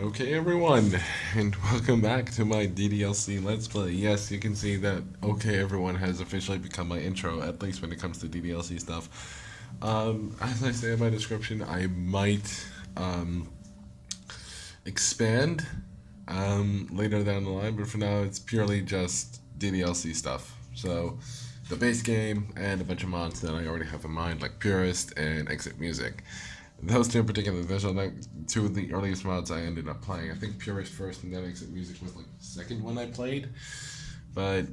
Okay, everyone, and welcome back to my DDLC Let's Play. Yes, you can see that Okay, everyone has officially become my intro, at least when it comes to DDLC stuff. As I say in my description, I might expand later down the line, but for now, it's purely just DDLC stuff. So, the base game and a bunch of mods that I already have in mind, like Purist and Exit Music. Those two in particular, those are like two of the earliest mods I ended up playing. I think Purist first and then Exit Music was like the second one I played. But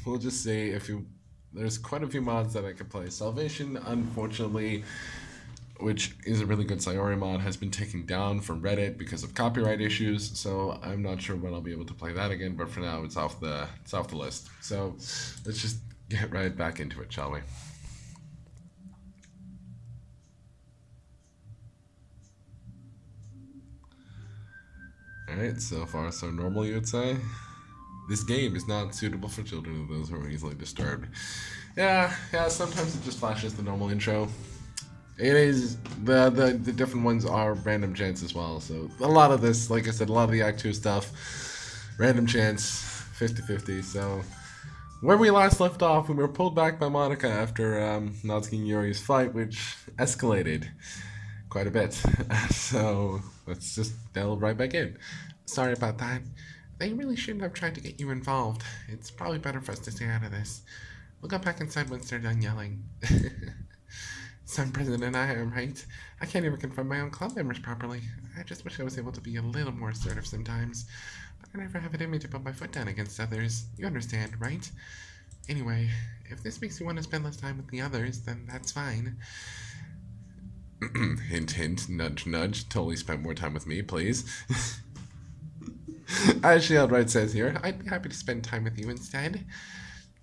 we'll just say there's quite a few mods that I could play. Salvation, unfortunately, which is a really good Sayori mod, has been taken down from Reddit because of copyright issues. So I'm not sure when I'll be able to play that again. But for now, it's off the list. So let's just get right back into it, shall we? Alright, so far so normal, you would say. This game is not suitable for children and those who are easily disturbed. Yeah, sometimes it just flashes the normal intro. It is, the different ones are random chance as well, so a lot of this, like I said, a lot of the Act 2 stuff, random chance, 50-50, so... Where we last left off, we were pulled back by Monica after Natsuki and Yuri's fight, which escalated quite a bit. So let's just delve right back in. Sorry about that. They really shouldn't have tried to get you involved. It's probably better for us to stay out of this. We'll go back inside once they're done yelling. Some president I am, right? I can't even confront my own club members properly. I just wish I was able to be a little more assertive sometimes. But I never have it in me to put my foot down against others. You understand, right? Anyway, if this makes you want to spend less time with the others, then that's fine. Hint, hint, nudge, nudge. Totally spent more time with me, please. As she outright says here, I'd be happy to spend time with you instead.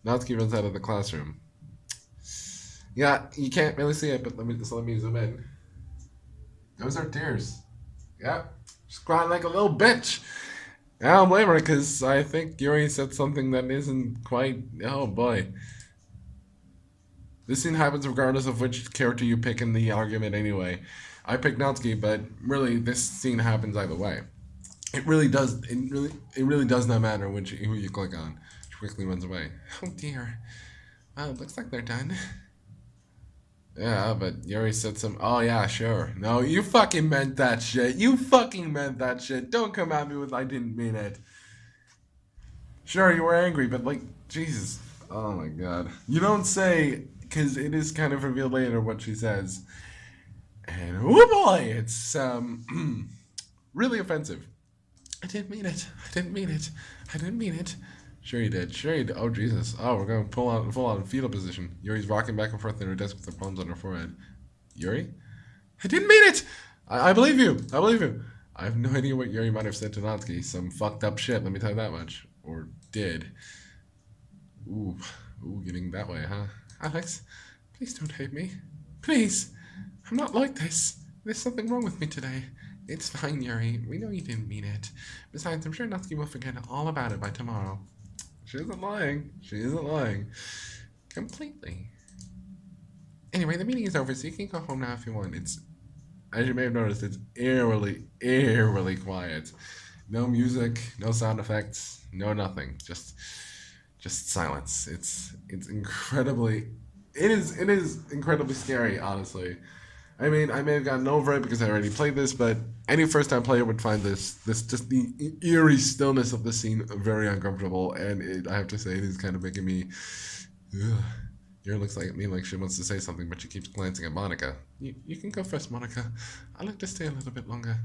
Natsuki runs out of the classroom. Yeah, you can't really see it, but let me zoom in. Those are tears. Yeah, she's crying like a little bitch. I don't blame her, because I think Yuri said something that isn't quite... Oh, boy. This scene happens regardless of which character you pick in the argument anyway. I picked Natsuki, but really, this scene happens either way. It really does not matter who you click on. She quickly runs away. Oh dear. Well, it looks like they're done. Yeah, but Yuri said some... Oh yeah, sure. No, you fucking meant that shit. You fucking meant that shit. Don't come at me with I didn't mean it. Sure, you were angry, but like, Jesus. Oh my god. You don't say, because it is kind of revealed later what she says. And oh boy, it's really offensive. I didn't mean it. I didn't mean it. I didn't mean it. Sure you did. Sure you did. Oh Jesus. Oh, we're going full on fetal position. Yuri's rocking back and forth in her desk with her palms on her forehead. Yuri? I didn't mean it. I believe you. I believe you. I have no idea what Yuri might have said to Natsuki. Some fucked up shit. Let me tell you that much. Or did. Ooh, getting that way, huh? Alex, please don't hate me. Please. I'm not like this. There's something wrong with me today. It's fine, Yuri. We know you didn't mean it. Besides, I'm sure Natsuki will forget all about it by tomorrow. She isn't lying. She isn't lying. Completely. Anyway, the meeting is over, so you can go home now if you want. It's, as you may have noticed, it's eerily quiet. No music, no sound effects, no nothing. Just silence. It's incredibly... It is incredibly scary, honestly. I mean, I may have gotten over it because I already played this, but any first-time player would find this just the eerie stillness of the scene very uncomfortable, and I have to say, it is kind of making me... Ugh. Yuri looks like me like she wants to say something, but she keeps glancing at Monica. You can go first, Monica. I'd like to stay a little bit longer.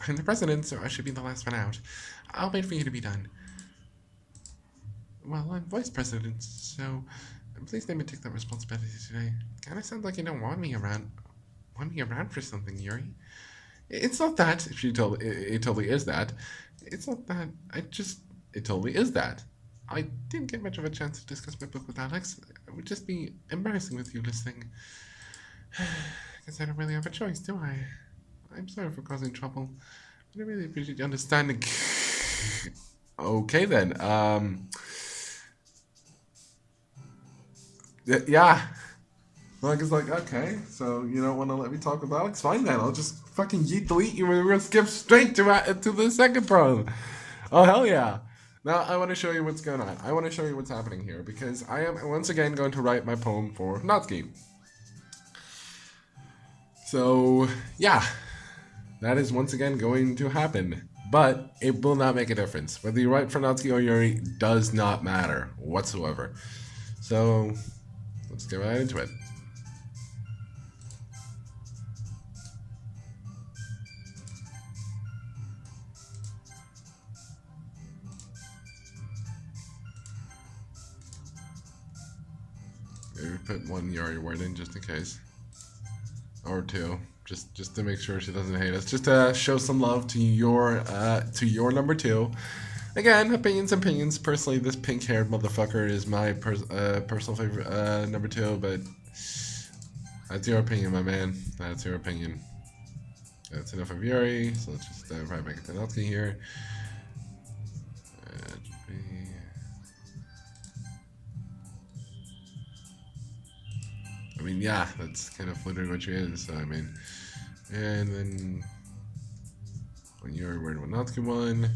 I'm the president, so I should be the last one out. I'll wait for you to be done. Well, I'm vice president, so please let me take that responsibility today. Kinda sounds like you don't want me around for something, Yuri. It's not that. It totally is that. It's not that. It totally is that. I didn't get much of a chance to discuss my book with Alex. It would just be embarrassing with you listening. Guess I don't really have a choice, do I? I'm sorry for causing trouble, but I really appreciate your understanding. Okay then. Yeah. Monica's like, okay, so you don't want to let me talk with Alex? Fine then, I'll just fucking delete you and we're gonna skip straight to the second poem. Oh, hell yeah. Now, I want to show you what's going on. I want to show you what's happening here, because I am once again going to write my poem for Natsuki. So, yeah, that is once again going to happen. But it will not make a difference. Whether you write for Natsuki or Yuri does not matter whatsoever. So, let's get right into it. Maybe put one Yuri word in just in case. Or two. Just to make sure she doesn't hate us. Just to show some love to your number two. Again, opinions. Personally, this pink-haired motherfucker is my personal favorite number two, but that's your opinion, my man. That's your opinion. That's enough of Yuri, so let's just probably make it to Natsuki here. I mean, yeah, that's kind of literally what she is, so I mean, and then when Yuri word one Natsuki one,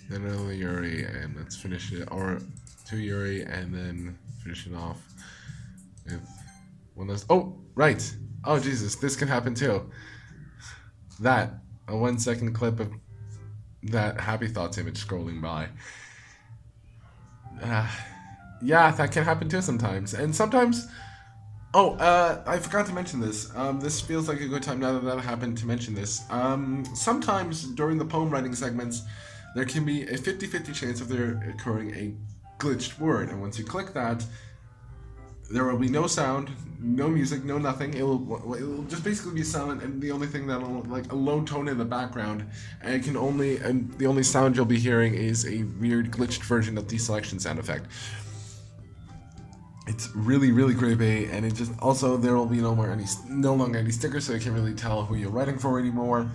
then another Yuri, and let's finish it, or two Yuri, and then finish it off with one last, oh, right, oh Jesus, this can happen too. That, a 1 second clip of that Happy Thoughts image scrolling by. Yeah, that can happen too sometimes. And sometimes... Oh, I forgot to mention this. This feels like a good time now that happened to mention this. Sometimes during the poem writing segments, there can be a 50-50 chance of there occurring a glitched word. And once you click that, there will be no sound, no music, no nothing. It will just basically be silent, and the only thing that'll, like, a low tone in the background, and the only sound you'll be hearing is a weird glitched version of the selection sound effect. It's really, really creepy, and it just also there will be no longer any stickers, so you can't really tell who you're writing for anymore.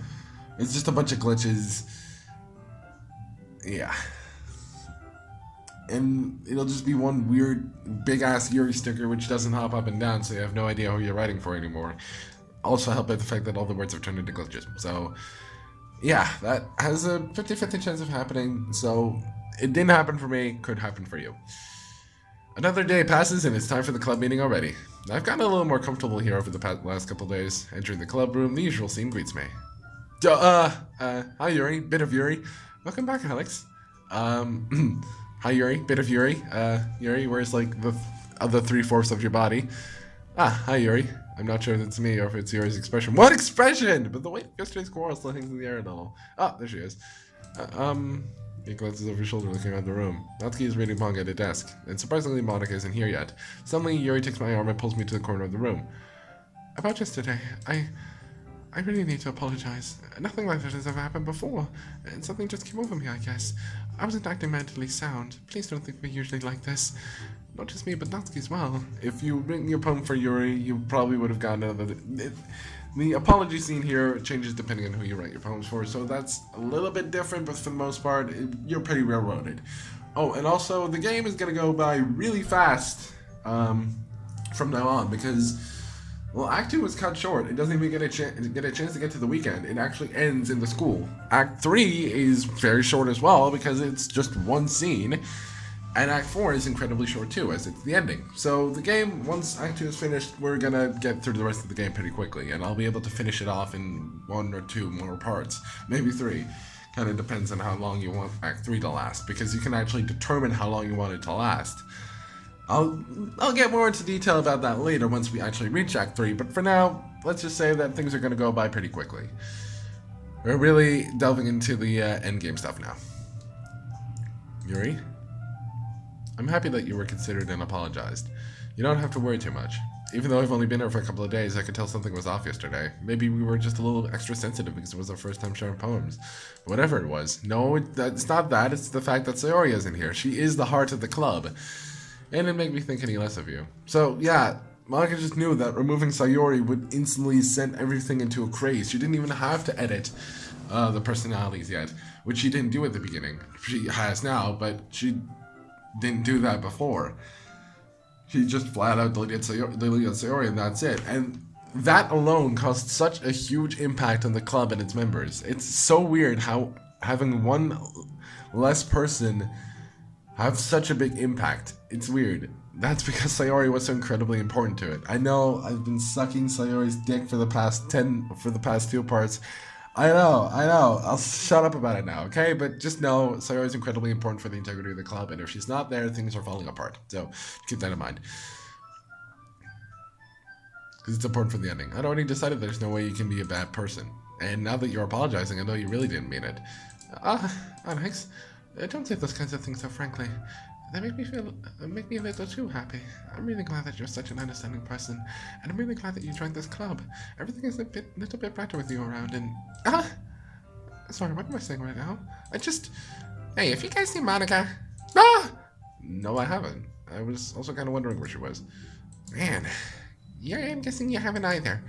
It's just a bunch of glitches. Yeah. And it'll just be one weird big ass Yuri sticker which doesn't hop up and down, so you have no idea who you're writing for anymore. Also helped by the fact that all the words have turned into glitches. So yeah, that has a 50-50 chance of happening. So it didn't happen for me, could happen for you. Another day passes and it's time for the club meeting already. I've gotten a little more comfortable here over the last couple days. Entering the club room, the usual scene greets me. Hi Yuri, bit of Yuri. Welcome back, Alex. Hi Yuri, bit of Yuri. Yuri, where's like the other 3/4 of your body? Hi Yuri. I'm not sure if it's me or if it's Yuri's expression. What expression? But the weight of yesterday's quarrel still hangs in the air a little. There she is. He glances over his shoulder, looking around the room. Natsuki is reading manga at a desk, and surprisingly, Monica isn't here yet. Suddenly, Yuri takes my arm and pulls me to the corner of the room. About yesterday, I really need to apologize. Nothing like that has ever happened before, and something just came over me, I guess. I wasn't acting mentally sound. Please don't think we're usually like this. Not just me, but Natsuki as well. If you written your poem for Yuri, you probably would have gotten another... The apology scene here changes depending on who you write your poems for, so that's a little bit different, but for the most part, you're pretty railroaded. Oh, and also, the game is going to go by really fast from now on, because, well, Act 2 was cut short. It doesn't even get a chance to get to the weekend. It actually ends in the school. Act 3 is very short as well, because it's just one scene. And Act 4 is incredibly short too, as it's the ending. So the game, once Act 2 is finished, we're gonna get through the rest of the game pretty quickly, and I'll be able to finish it off in 1 or 2 more parts, maybe 3. Kind of depends on how long you want Act 3 to last, because you can actually determine how long you want it to last. I'll get more into detail about that later once we actually reach Act 3, but for now, let's just say that things are gonna go by pretty quickly. We're really delving into the endgame stuff now. Yuri? I'm happy that you were considered and apologized. You don't have to worry too much. Even though I've only been here for a couple of days, I could tell something was off yesterday. Maybe we were just a little extra sensitive because it was our first time sharing poems. Whatever it was. No, it's not that. It's the fact that Sayori isn't here. She is the heart of the club. And it made me think any less of you. So, yeah, Monica just knew that removing Sayori would instantly send everything into a craze. She didn't even have to edit the personalities yet, which she didn't do at the beginning. She has now, but she didn't do that before. She just flat out deleted Sayori and that's it. And that alone caused such a huge impact on the club and its members. It's so weird how having one less person have such a big impact. It's weird. That's because Sayori was so incredibly important to it. I know I've been sucking Sayori's dick for the past 2 parts. I know. I'll shut up about it now, okay? But just know Sayori's incredibly important for the integrity of the club, and if she's not there, things are falling apart. So keep that in mind. Because it's important for the ending. I'd already decided there's no way you can be a bad person. And now that you're apologizing, I know you really didn't mean it. Alex, don't say those kinds of things so frankly. They make me a little too happy. I'm really glad that you're such an understanding person, and I'm really glad that you joined this club. Everything is a little bit brighter with you around, and sorry, what am I saying right now? Hey, if you guys see Monica, no, I haven't. I was also kind of wondering where she was. Man, yeah, I'm guessing you haven't either.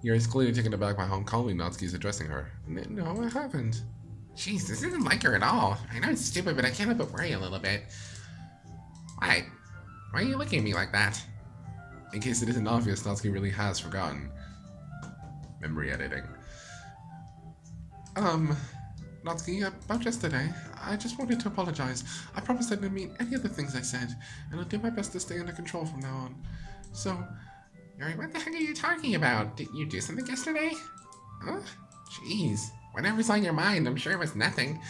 Yuri's clearly taken aback by how calmly Natsuki's addressing her. No, I haven't. Jeez, this isn't like her at all. I know it's stupid, but I can't help but worry a little bit. Why? Why are you looking at me like that? In case it isn't obvious, Natsuki really has forgotten. Memory editing. Natsuki, about yesterday, I just wanted to apologize. I promised I didn't mean any of the things I said, and I'll do my best to stay under control from now on. So, Yuri, what the heck are you talking about? Did you do something yesterday? Huh? Jeez. Whatever's on your mind, I'm sure it was nothing.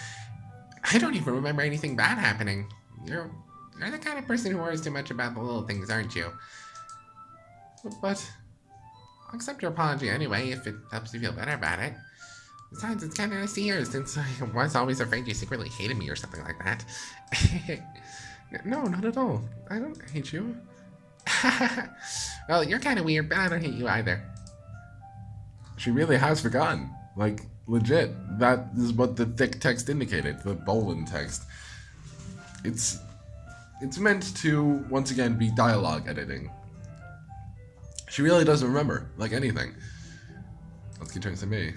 I don't even remember anything bad happening. You're the kind of person who worries too much about the little things, aren't you? But I'll accept your apology anyway, if it helps you feel better about it. Besides, it's kind of nice to hear, since I was always afraid you secretly hated me or something like that. No, not at all. I don't hate you. Well, you're kind of weird, but I don't hate you either. She really has forgotten. Like, legit. That is what the thick text indicated, the bold text. It's meant to, once again, be dialogue editing. She really doesn't remember, like anything. Let's get turns to me.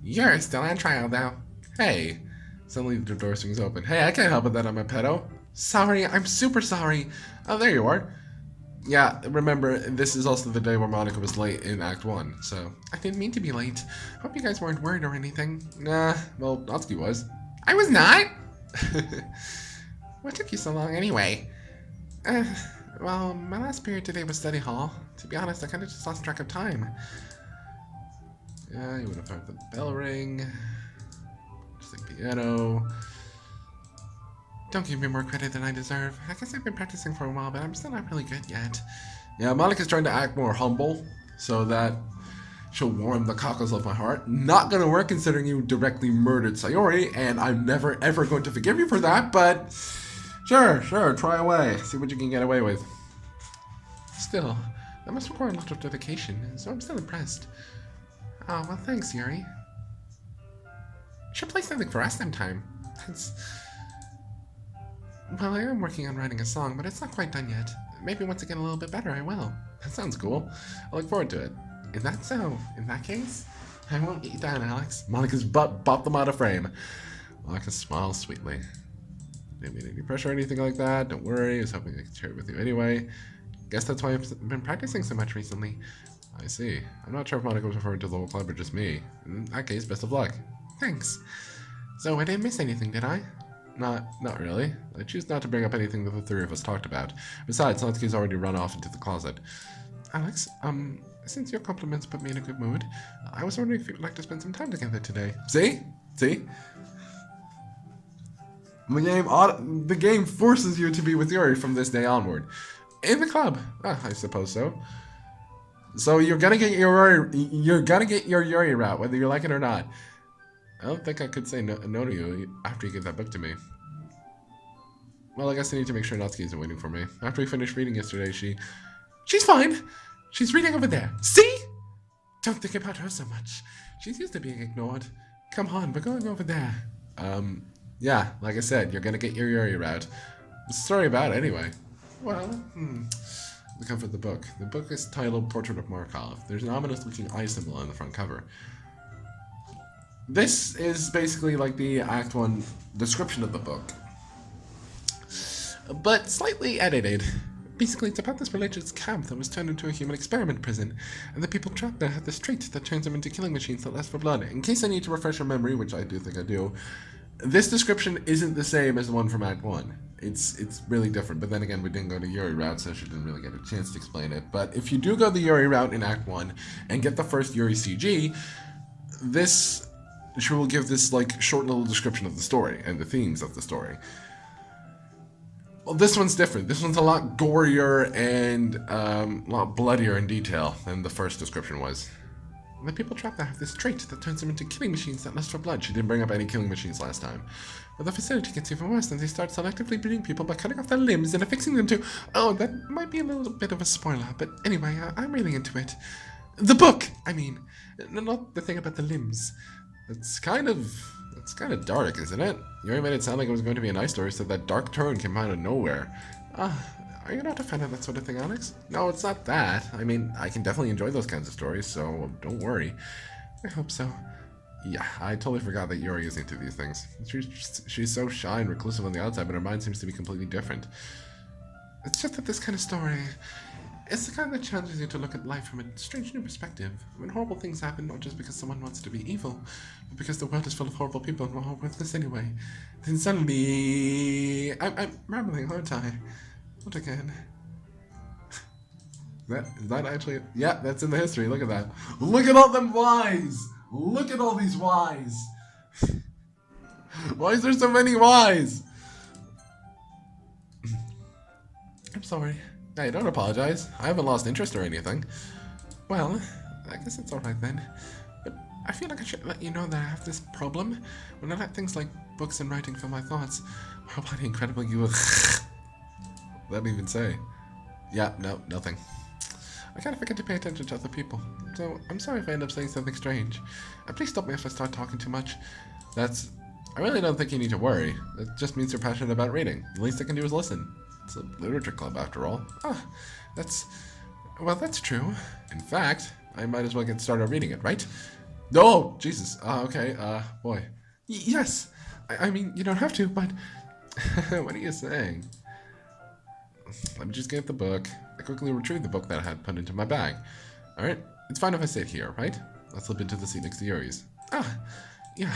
You're still on trial, though. Hey. Suddenly the door swings open. Hey, I can't help it that I'm a pedo. Sorry, I'm super sorry. Oh, there you are. Yeah, remember, this is also the day where Monica was late in Act 1, so I didn't mean to be late. Hope you guys weren't worried or anything. Nah, well, Natsuki was. I was not! What took you so long anyway? Well, my last period today was study hall. To be honest, I kind of just lost track of time. Yeah, you would have heard the bell ring. Just like piano. Don't give me more credit than I deserve. I guess I've been practicing for a while, but I'm still not really good yet. Yeah, Monica's trying to act more humble, so that she'll warm the cockles of my heart. Not gonna work considering you directly murdered Sayori, and I'm never ever going to forgive you for that, but sure, try away. See what you can get away with. Still, that must require a lot of dedication, so I'm still impressed. Oh, well thanks, Yuri. You should play something for us sometime. Well, I am working on writing a song, but it's not quite done yet. Maybe once I get a little bit better, I will. That sounds cool. I look forward to it. Is that so? In that case, I won't get you down, Alex. Monica's butt bopped them out of frame. Monica smiles sweetly. Didn't mean any pressure or anything like that. Don't worry. I was hoping I could share it with you anyway. Guess that's why I've been practicing so much recently. I see. I'm not sure if Monica was referring to the whole club or just me. In that case, best of luck. Thanks. So I didn't miss anything, did I? Not really. I choose not to bring up anything that the three of us talked about. Besides, Natsuki's already run off into the closet. Alex, since your compliments put me in a good mood, I was wondering if you'd like to spend some time together today. See? The game forces you to be with Yuri from this day onward. In the club. I suppose so. So you're gonna get your Yuri route, whether you like it or not. I don't think I could say no to you after you give that book to me. Well, I guess I need to make sure Natsuki isn't waiting for me. After we finished reading yesterday, she's fine. She's reading over there. See? Don't think about her so much. She's used to being ignored. Come on, we're going over there. Yeah, like I said, you're gonna get your Yuri route. Sorry about it anyway. Well, the cover of the book. The book is titled Portrait of Markov. There's an ominous-looking eye symbol on the front cover. This is basically like the Act 1 description of the book. but slightly edited. Basically, it's about this religious camp that was turned into a human experiment prison, and the people trapped there have this trait that turns them into killing machines that lust for blood. In case I need to refresh your memory, which I do think I do, this description isn't the same as the one from Act 1. It's really different, but then again, we didn't go the Yuri route, so she didn't really get a chance to explain it. But if you do go the Yuri route in Act 1 and get the first Yuri CG, she will give this, like, short little description of the story and the themes of the story. Well, this one's different. This one's a lot gorier and a lot bloodier in detail than the first description was. The people trapped there have this trait that turns them into killing machines that lust for blood. She didn't bring up any killing machines last time. But the facility gets even worse, and they start selectively breeding people by cutting off their limbs and affixing them to... Oh, that might be a little bit of a spoiler, but anyway, I'm really into it. The book, I mean. Not the thing about the limbs. It's kind of dark, isn't it? Yuri made it sound like it was going to be a nice story, so that dark turn came out of nowhere. Are you not a fan of that sort of thing, Alex? No, it's not that. I mean, I can definitely enjoy those kinds of stories, so don't worry. I hope so. Yeah, I totally forgot that Yuri is into these things. She's so shy and reclusive on the outside, but her mind seems to be completely different. It's just that this kind of story... It's the kind that challenges you to look at life from a strange new perspective. When horrible things happen, not just because someone wants to be evil, but because the world is full of horrible people and we're all worthless anyway. Then suddenly... I'm rambling, aren't I? What again? Is that actually... Yeah, that's in the history. Look at that. Look at all them Ys! Look at all these Ys! Why is there so many Ys? I'm sorry. Hey, don't apologize. I haven't lost interest or anything. Well, I guess it's alright then. But I feel like I should let you know that I have this problem. When I let things like books and writing fill my thoughts, how bloody incredible you... Let me even say. Yeah, no, nothing. I kind of forget to pay attention to other people. So, I'm sorry if I end up saying something strange. Please stop me if I start talking too much. I really don't think you need to worry. It just means you're passionate about reading. The least I can do is listen. It's a literature club, after all. That's true. In fact, I might as well get started reading it, right? No, Jesus. Okay, boy. Yes! I mean, you don't have to, but... What are you saying? Let me just get the book. I quickly retrieved the book that I had put into my bag. Alright, it's fine if I sit here, right? I'll slip into the seat next to Yuri's. Yeah.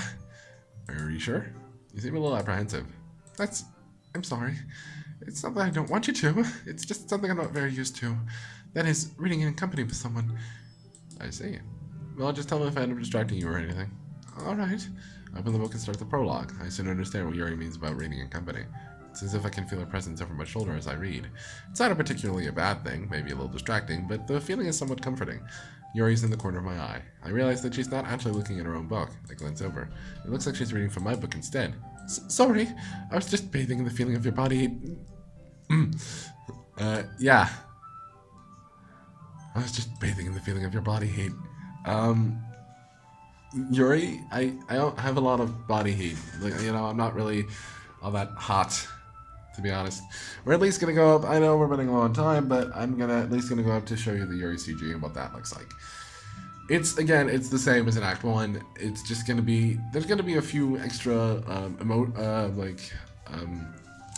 Are you sure? You seem a little apprehensive. I'm sorry. It's not that I don't want you to. It's just something I'm not very used to. That is, reading in company with someone. I see. Well, just tell me if I end up distracting you or anything. Alright. Open the book and start the prologue. I soon understand what Yuri means about reading in company. It's as if I can feel her presence over my shoulder as I read. It's not particularly a bad thing, maybe a little distracting, but the feeling is somewhat comforting. Yuri's in the corner of my eye. I realize that she's not actually looking at her own book. I glance over. It looks like she's reading from my book instead. Sorry, I was just bathing in the feeling of your body. Yeah. I was just bathing in the feeling of your body heat. Yuri, I don't have a lot of body heat. Like, I'm not really all that hot, to be honest. We're at least gonna go up. I know we're running low on time, but I'm at least gonna go up to show you the Yuri CG and what that looks like. It's the same as in Act 1. It's just gonna be, there's gonna be a few extra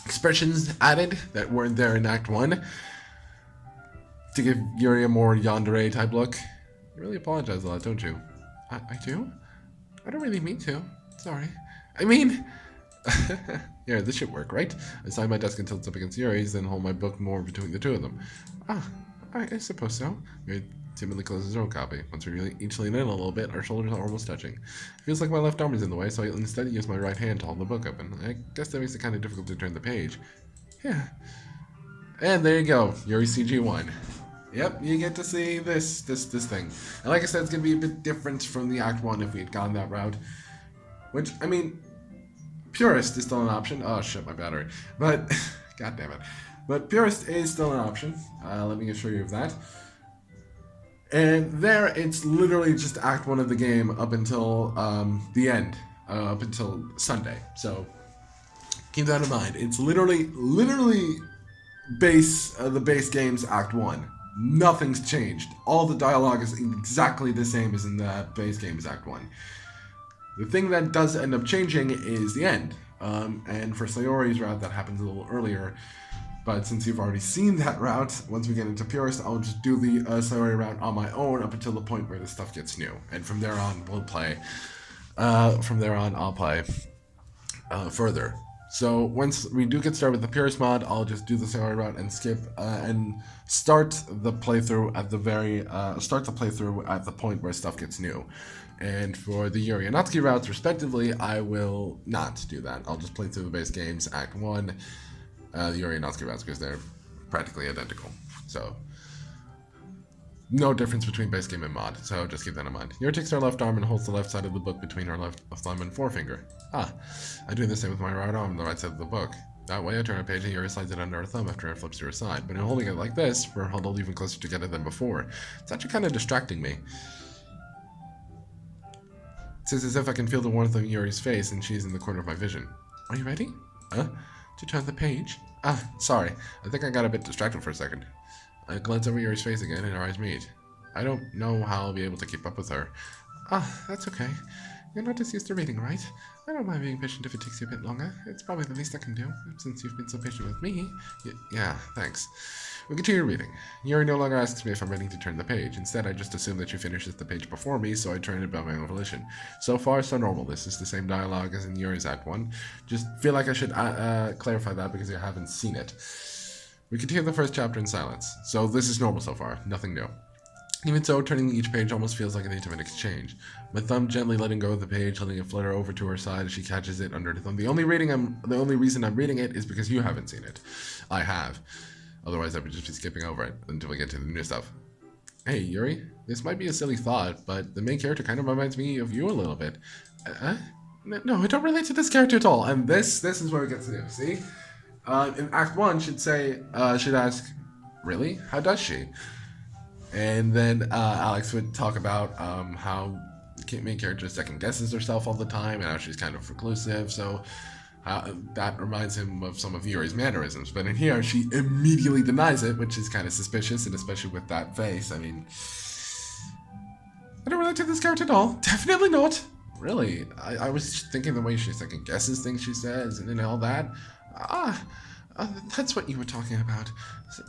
expressions added that weren't there in Act 1 to give Yuri a more yandere type look. You really apologize a lot, don't you? I do? I don't really mean to. Sorry. I mean... Yeah, this should work, right? I sign my desk until it's up against Yuri's, then hold my book more between the two of them. I suppose so. Yuri timidly closes his own copy. Once we each lean in a little bit, our shoulders are almost touching. It feels like my left arm is in the way, so I instead use my right hand to hold the book open. I guess that makes it kind of difficult to turn the page. Yeah. And there you go, Yuri CG1. Yep, you get to see this thing. And like I said, it's going to be a bit different from the Act 1 if we had gone that route. Which, I mean... Purist is still an option. Oh shit, my battery. But, god damn it. But Purist is still an option. Let me assure you of that. And there, it's literally just Act 1 of the game up until the end. Up until Sunday. So, keep that in mind. It's literally the base game's Act 1. Nothing's changed. All the dialogue is exactly the same as in the base game's Act 1. The thing that does end up changing is the end. And for Sayori's route, that happens a little earlier. But since you've already seen that route, once we get into Purist, I'll just do the Sayori route on my own up until the point where the stuff gets new. And from there on, we'll play. From there on, I'll play further. So once we do get started with the Purist mod, I'll just do the Sayori route and skip and start the playthrough at the point where stuff gets new. And for the Yuri and Natsuki routes, respectively, I will not do that. I'll just play through the base games, Act 1, the Yuri and Natsuki routes, because they're practically identical. So, no difference between base game and mod, so just keep that in mind. Yuri takes her left arm and holds the left side of the book between her left thumb and forefinger. Ah, I do the same with my right arm on the right side of the book. That way I turn a page and Yuri slides it under her thumb after it flips to her side. But in holding it like this, we're huddled even closer together than before. It's actually kind of distracting me. It's as if I can feel the warmth of Yuri's face and she's in the corner of my vision. Are you ready? To turn the page? Ah, sorry. I think I got a bit distracted for a second. I glance over Yuri's face again and our eyes meet. I don't know how I'll be able to keep up with her. Ah, that's okay. You're not just used to reading, right? I don't mind being patient if it takes you a bit longer. It's probably the least I can do, since you've been so patient with me. Yeah, thanks. We continue reading. Yuri no longer asks me if I'm ready to turn the page. Instead, I just assume that she finishes the page before me, so I turn it by my own volition. So far, so normal. This is the same dialogue as in Yuri's Act 1. Just feel like I should clarify that because you haven't seen it. We continue the first chapter in silence. So this is normal so far. Nothing new. Even so, turning each page almost feels like an intimate exchange. My thumb gently letting go of the page, letting it flutter over to her side as she catches it under her thumb. The only reason I'm reading it is because you haven't seen it. I have. Otherwise, I would just be skipping over it until we get to the new stuff. Hey, Yuri, this might be a silly thought, but the main character kind of reminds me of you a little bit. No, I don't relate to this character at all. And this is where it gets new. See? In Act 1, should ask, really? How does she? And then Alex would talk about how the main character second guesses herself all the time and how she's kind of reclusive, so that reminds him of some of Yuri's mannerisms. But in here, she immediately denies it, which is kind of suspicious, and especially with that face. I mean, I don't relate to this character at all. Definitely not. Really, I was thinking the way she second guesses things she says and then all that. That's what you were talking about.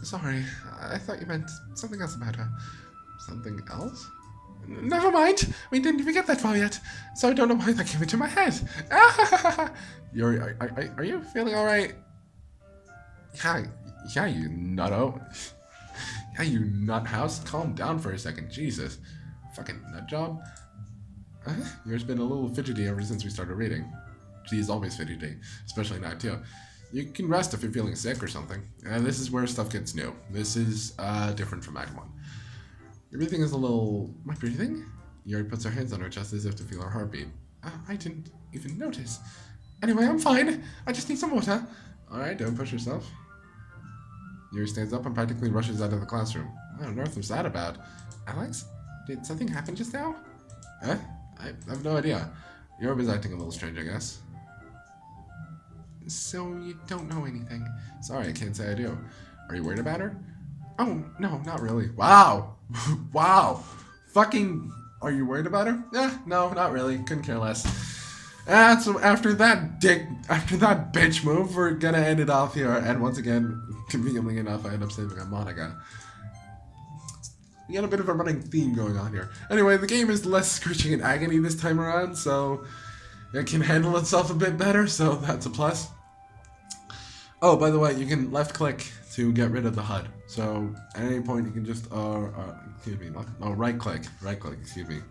Sorry, I thought you meant something else about her. Something else? Never mind. We didn't even get that far yet, so I don't know why that came into my head. Yuri, are you feeling all right? Yeah, you nutto. Yeah, you nut house. Calm down for a second. Jesus, fucking nut job. Yuri's been a little fidgety ever since we started reading. She's always fidgety, especially now too. You can rest if you're feeling sick or something. And this is where stuff gets new. This is different from Act 1. Your breathing is a little... My breathing? Yuri puts her hands on her chest as if to feel her heartbeat. I didn't even notice. Anyway, I'm fine. I just need some water. Alright, don't push yourself. Yuri stands up and practically rushes out of the classroom. What on earth was that about? Alex? Did something happen just now? I have no idea. Yuri was acting a little strange, I guess. So you don't know anything? Sorry, I can't say I do. Are you worried about her? Oh, no, not really. Wow. Wow. Fucking, are you worried about her? No, not really. Couldn't care less. So after that bitch move, we're gonna end it off here. And once again, conveniently enough, I end up saving on Monica. We got a bit of a running theme going on here. Anyway, the game is less screeching and agony this time around, so it can handle itself a bit better, so that's a plus. Oh, by the way, you can left click to get rid of the HUD. So at any point you can just, right click,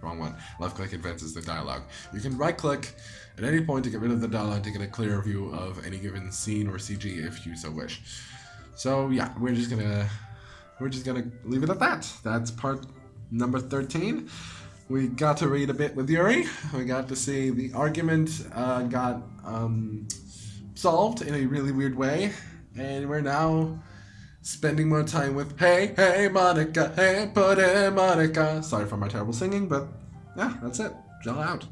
wrong one. Left click advances the dialogue. You can right click at any point to get rid of the dialogue to get a clearer view of any given scene or CG if you so wish. So yeah, we're just gonna leave it at that. That's part number 13. We got to read a bit with Yuri. We got to see the argument got solved in a really weird way. And we're now spending more time with Hey Monica, hey put in Monica. Sorry for my terrible singing, but yeah, that's it. Chill out.